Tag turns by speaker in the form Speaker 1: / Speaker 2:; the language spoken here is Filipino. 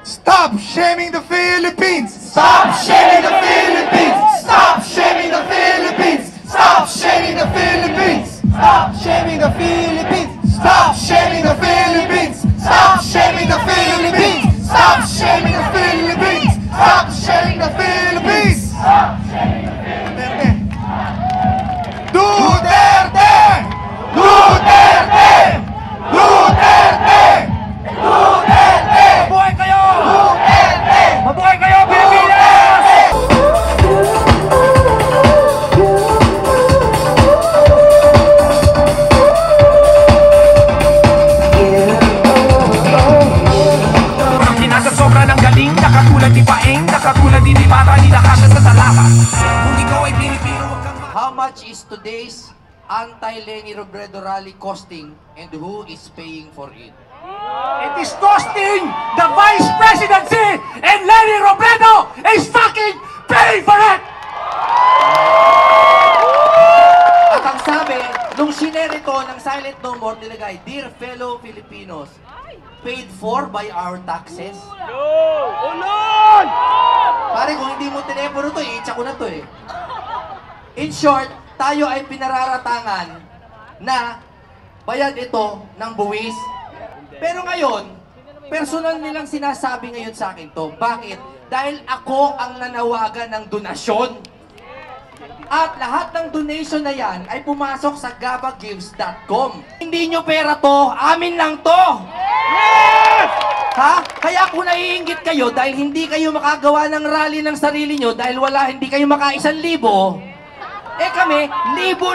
Speaker 1: Stop shaming the Philippines!
Speaker 2: Stop shaming the Philippines! Stop shaming the Philippines! Stop shaming the Philippines!
Speaker 1: Stop shaming the Philippines!
Speaker 2: Stop shaming the Philippines! Stop shaming the Philippines! Stop shaming the Philippines! Stop shaming the Philippines!
Speaker 1: Duterte!
Speaker 2: Duterte! Duterte! Duterte!
Speaker 1: Mabuhay kayo!
Speaker 2: Duterte!
Speaker 1: Mabuhay kayo, Pilipinas!
Speaker 3: Nasa sobra ng galing, nakatulad ni Paeng, nakatulad din ni Bata, ni Nakasha sa talaka. Kung ikaw ay Pilipino, huwag kang
Speaker 4: How much is today's anti-Leni Robredo rally costing and who is paying for it?
Speaker 3: It is costing the Vice Presidency and Leni Robredo is fucking paying for it!
Speaker 4: At ang sabi, nung sinere ko ng Silent No More, nilagay, Dear fellow Filipinos, paid for by our taxes. Pare, kung hindi mo telepono to, i-itcha ko na to eh. In short, tayo ay pinararatangan na bayad ito ng buwis. Pero ngayon, personal nilang sinasabi ngayon sa akin to. Bakit? Dahil ako ang nanawagan ng donasyon. At lahat ng donation na yan ay pumasok sa gabagives.com. Hindi nyo pera to, amin lang to! Ha? Kaya kung naiinggit kayo dahil hindi kayo makagawa ng rally ng sarili nyo dahil hindi kayo maka-1,000, eh kami, libo,